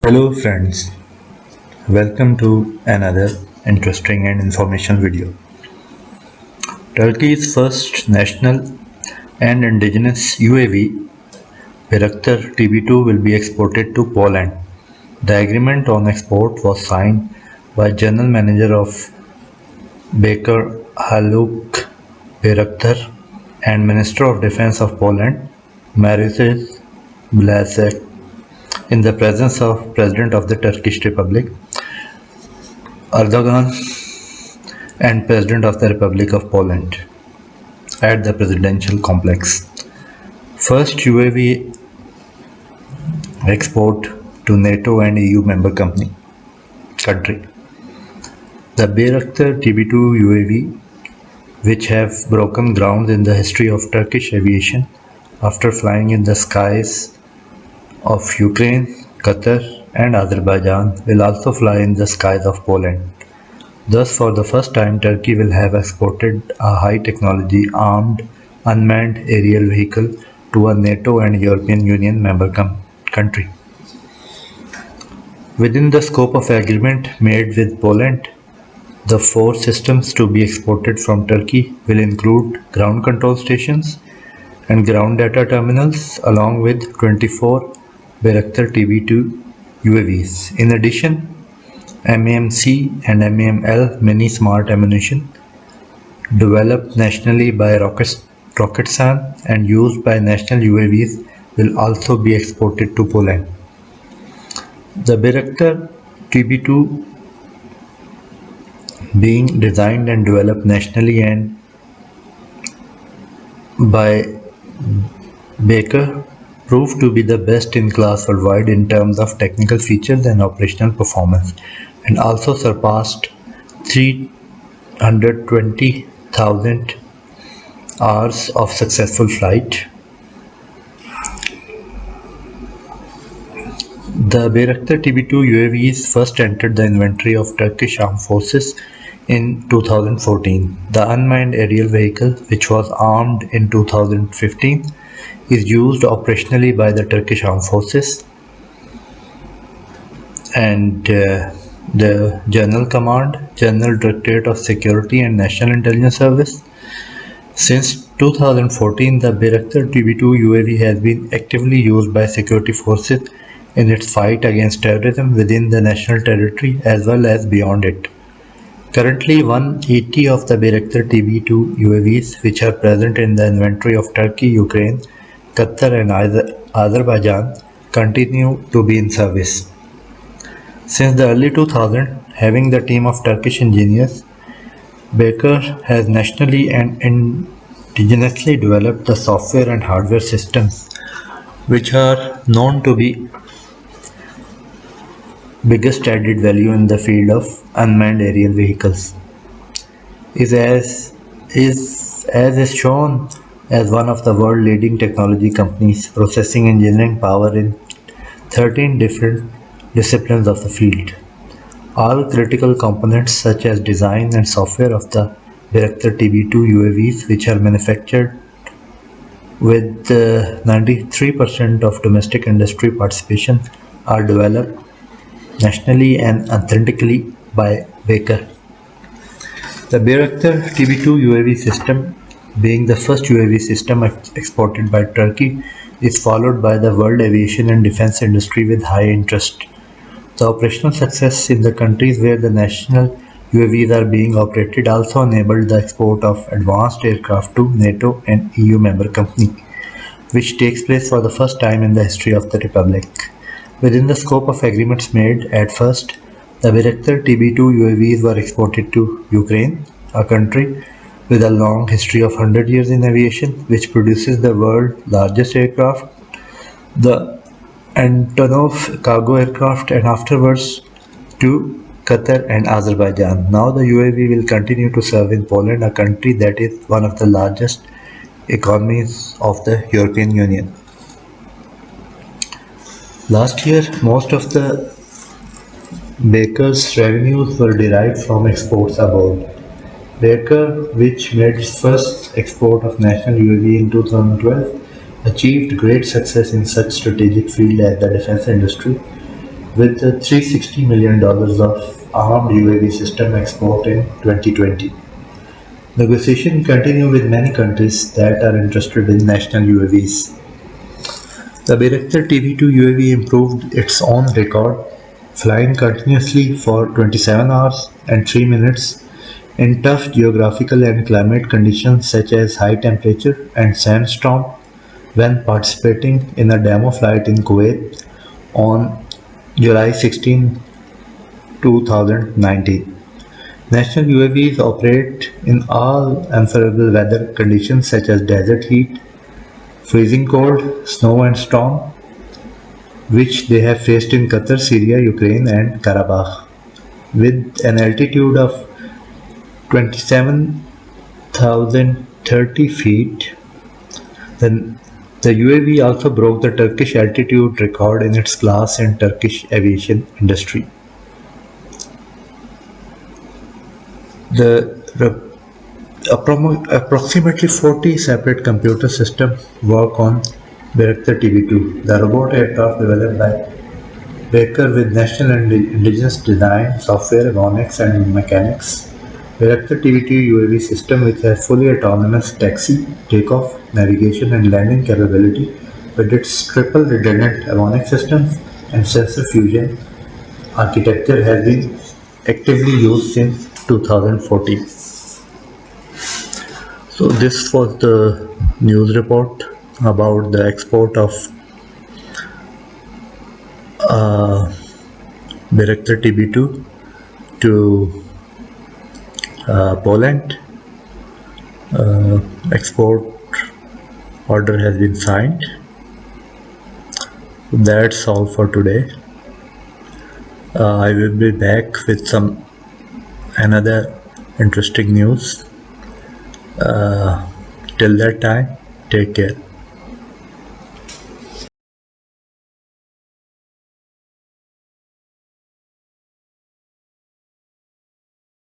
Hello friends, welcome to another interesting and informational video. Turkey's first national and indigenous UAV, Bayraktar TB2, will be exported to Poland. The agreement on export was signed by General Manager of Baker Haluk Bayraktar and Minister of Defense of Poland, Mariusz Błaszczak, in the presence of President of the Turkish Republic, Erdogan, and President of the Republic of Poland at the presidential complex. First UAV export to NATO and EU member country. The Bayraktar TB2 UAV, which have broken ground in the history of Turkish aviation after flying in the skies of Ukraine, Qatar, and Azerbaijan, will also fly in the skies of Poland. Thus, for the first time, Turkey will have exported a high-technology armed unmanned aerial vehicle to a NATO and European Union member country. Within the scope of agreement made with Poland, the four systems to be exported from Turkey will include ground control stations and ground data terminals, along with 24 Bayraktar TB2 UAVs. In addition, MAMC and MAML mini smart ammunition, developed nationally by Roketsan and used by national UAVs, will also be exported to Poland. The Bayraktar TB2, being designed and developed nationally and by Baker, proved to be the best in class worldwide in terms of technical features and operational performance, and also surpassed 320,000 hours of successful flight. The Bayraktar TB2 UAVs first entered the inventory of Turkish Armed Forces in 2014. The unmanned aerial vehicle, which was armed in 2015, is used operationally by the Turkish Armed Forces and the General Command, General Directorate of Security and National Intelligence Service. Since 2014, the Bayraktar TB2 UAV has been actively used by security forces in its fight against terrorism within the national territory as well as beyond it. Currently, 180 of the Bayraktar TB2 UAVs, which are present in the inventory of Turkey, Ukraine, Qatar, and Azerbaijan, continue to be in service. Since the early 2000s, having the team of Turkish engineers, Baker has nationally and indigenously developed the software and hardware systems, which are known to be biggest added value in the field of unmanned aerial vehicles. Is shown as one of the world leading technology companies, processing engineering power in 13 different disciplines of the field. All critical components such as design and software of the Bayraktar TB2 UAVs, which are manufactured with 93% of domestic industry participation, are developed nationally and authentically by Baker. The Bayraktar TB2 UAV system, being the first UAV system exported by Turkey, is followed by the world aviation and defense industry with high interest. The operational success in the countries where the national UAVs are being operated also enabled the export of advanced aircraft to NATO and EU member company, which takes place for the first time in the history of the Republic. Within the scope of agreements made at first, the Bayraktar TB2 UAVs were exported to Ukraine, a country with a long history of 100 years in aviation, which produces the world's largest aircraft, the Antonov cargo aircraft, and afterwards to Qatar and Azerbaijan. Now the UAV will continue to serve in Poland, a country that is one of the largest economies of the European Union. Last year, most of the Baker's revenues were derived from exports abroad. Baker, which made its first export of national UAV in 2012, achieved great success in such strategic field as the defense industry, with the $360 million of armed UAV system export in 2020. Negotiations continue with many countries that are interested in national UAVs. The Bayraktar TV-2 UAV improved its own record, flying continuously for 27 hours and 3 minutes in tough geographical and climate conditions such as high temperature and sandstorm when participating in a demo flight in Kuwait on July 16, 2019. National UAVs operate in all unfavorable weather conditions such as desert heat, freezing cold, snow and storm, which they have faced in Qatar, Syria, Ukraine and Karabakh. With an altitude of 27,030 feet, the, the UAV also broke the Turkish altitude record in its class in Turkish aviation industry. The approximately 40 separate computer systems work on Bayraktar TV-2, the robot aircraft developed by Baker with national and indigenous design, software, avionics and mechanics. Bayraktar TV-2 UAV system which has fully autonomous taxi, takeoff, navigation and landing capability with its triple redundant avionics systems and sensor fusion architecture has been actively used since 2014. So this was the news report about the export of Bayraktar TB2 to Poland. Export order has been signed. That's all for today. I will be back with some another interesting news. Till that time, take care.